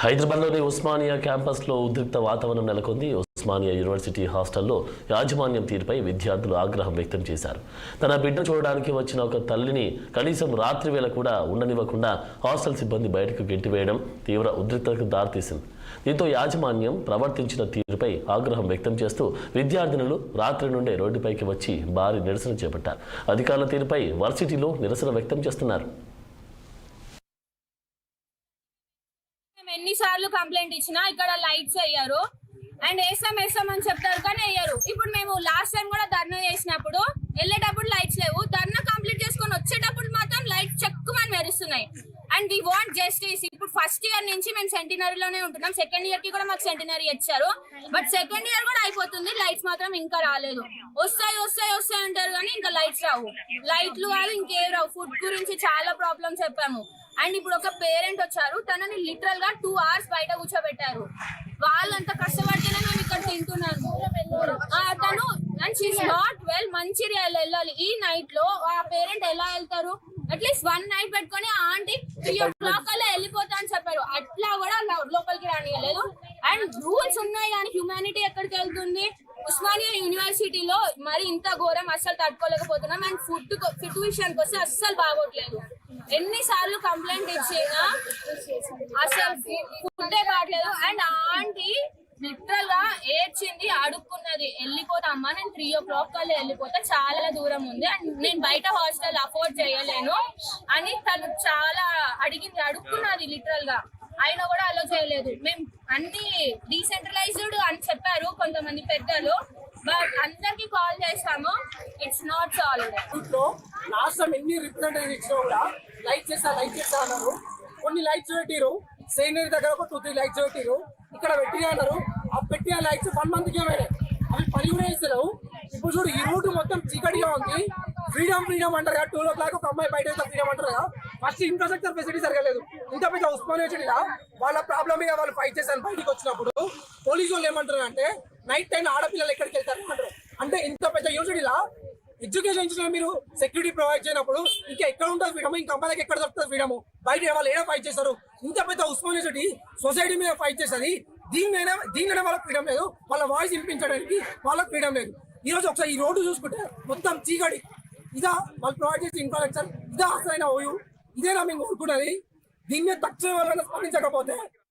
హైదరాబాద్లోని ఉస్మానియా క్యాంపస్లో ఉద్రిక్త వాతావరణం నెలకొంది. ఉస్మానియా యూనివర్సిటీ హాస్టల్లో యాజమాన్యం తీరుపై విద్యార్థులు ఆగ్రహం వ్యక్తం చేశారు. తన బిడ్డను చూడడానికి వచ్చిన ఒక తల్లిని కనీసం రాత్రి వేళ కూడా ఉండనివ్వకుండా హాస్టల్ సిబ్బంది బయటకు గెంటివేయడం తీవ్ర ఉద్రిక్తతకు దారితీసింది. దీంతో యాజమాన్యం ప్రవర్తించిన తీరుపై ఆగ్రహం వ్యక్తం చేస్తూ విద్యార్థినులు రాత్రి నుండే రోడ్డుపైకి వచ్చి భారీ నిరసన చేపట్టారు. అధికారుల తీరుపై వర్సిటీలో నిరసన వ్యక్తం చేస్తున్నారు. ఎన్నిసార్లు కంప్లైంట్ ఇచ్చినా ఇక్కడ లైట్స్ అయ్యారు అండ్ వేసాం అని చెప్తారు కానీ అయ్యారు. ఇప్పుడు మేము లాస్ట్ టైం కూడా ధర్నా చేసినప్పుడు వెళ్ళేటప్పుడు లైట్స్ లేవు, ధర్నా కంప్లీట్ చేసుకొని వచ్చేటప్పుడు మాత్రం లైట్స్ చెక్కుమని మెరుస్తున్నాయి. And we want justice. ఇప్పుడు ఫస్ట్ ఇయర్ నుంచి మేము సెంటినరీలోనే ఉంటున్నాం, సెకండ్ ఇయర్ కి కూడా మాకు సెంటినరీ ఇచ్చారు, బట్ సెకండ్ ఇయర్ కూడా అయిపోతుంది, లైట్స్ మాత్రం ఇంకా రాలేదు. వస్తాయి అంటారు కానీ ఇంకా లైట్స్ రావు. లైట్లు కాదు ఇంకేం రావు. ఫుడ్ గురించి చాలా ప్రాబ్లమ్స్ చెప్పాము. అండ్ ఇప్పుడు ఒక పేరెంట్ వచ్చారు, తనని లిటరల్ గా 2 hours బయట కూర్చోబెట్టారు. వాళ్ళంతా కష్టపడితేనే మేము ఇక్కడ తింటున్నాము. తను and she's not well. Mancherial వెళ్ళాలి ఈ నైట్ లో. ఆ పేరెంట్ ఎలా వెళ్తారు? అట్లీస్ట్ 1 night పెట్టుకుని ఆంటీ 3 o'clock అలా వెళ్ళిపోతా అని చెప్పారు. అట్లా కూడా లోపలికి రానియలేదు. అండ్ రూల్స్ ఉన్నాయి కానీ హ్యూమానిటీ ఎక్కడికి వెళ్తుంది? ఉస్మానియా యూనివర్సిటీలో మరి ఇంత ఘోరం అస్సలు తట్టుకోలేకపోతున్నాం. అండ్ ఫుడ్ విషయానికి వస్తే అస్సలు బాగోట్లేదు. ఎన్నిసార్లు కంప్లైంట్ ఇచ్చినా అసలు ఫుడ్డే కావట్లేదు. అండ్ ఆంటీ లిటరల్ గా ఏడ్చింది, అడుక్కున్నది, వెళ్ళిపోతామ్మా నేను 3 o'clock కల్లా వెళ్ళిపోతా, చాలా దూరం ఉంది అండ్ నేను బయట హాస్టల్ అఫోర్డ్ చేయలేను అని తను చాలా అడిగింది, అడుక్కున్నది లిటరల్ గా. అయినా కూడా అలో చేయలేదు. మేము అన్ని డీసెంట్రలైజ్డ్ అని చెప్పారు కొంతమంది పెద్దలు, బట్ అందరికి కాల్ చేస్తాము, it's not solved. Last time ఎన్ని రిప్రజెంటేటివ్ ఇచ్చినా కూడా లైట్ చేస్తా అన్నారు. కొన్ని లైట్స్ పెట్టిరు, సీనియర్ దగ్గర ఒక 2-3 లైట్స్ పెట్టిరు, ఇక్కడ పెట్టినా అన్నారు. ఆ పెట్టిన లైట్స్ 1 month కే పోయినాయి, అవి పని కూడా ఇస్తలేవు. ఇప్పుడు చూడు ఈ రూట్ మొత్తం చీకటిగా ఉంది. ఫ్రీడమ్ అంటారు కదా, 2 o'clock ఒక అమ్మాయి బయట ఫ్రీడమ్ అంటారు కదా. ఫస్ట్ ఇన్ఫ్రాస్ట్రక్చర్ ఫెసిలిటీ జరగలేదు. ఇంత పెద్ద ఉస్మానియా యూనివర్సిటీలో వాళ్ళ ప్రాబ్లమ్ మీద వాళ్ళు ఫైట్ చేశారు. బయటకు వచ్చినప్పుడు పోలీసు వాళ్ళు ఏమంటారు అంటే నైట్ టైం ఆడపిల్లలు ఎక్కడికి వెళ్తారు అంటారు. అంటే ఇంత పెద్ద యూనివర్సిటీలో ఎడ్యుకేషన్ ఇచ్చిన మీరు సెక్యూరిటీ ప్రొవైడ్ చేయనప్పుడు ఇంకా ఎక్కడ ఉంటుంది ఫ్రీడమ్? ఇంకా అమ్మాయికి ఎక్కడ దొరుకుతుంది ఫ్రీడమ్? బయట వాళ్ళు ఏడా ఫైట్ చేస్తారు? ఇంత పెద్ద ఉస్మానియా యూనివర్సిటీ సొసైటీ మీద ఫైట్ చేస్తుంది. దీనిలోనే వాళ్ళకి ఫ్రీడమ్ లేదు, వాళ్ళ వాయిస్ వినిపించడానికి వాళ్ళకి ఫ్రీడమ్ లేదు. ఈ రోజు ఒకసారి ఈ రోడ్డు చూసుకుంటే మొత్తం చీకటి. ఇదా వాళ్ళు ప్రొవైడ్ చేసే ఇన్ఫ్రాస్ట్రక్చర్? ఇదా అసలైన ఓయూ? ఇదేనా మేము కోరుకున్నది? దీని మీద తక్షణ స్పందించకపోతే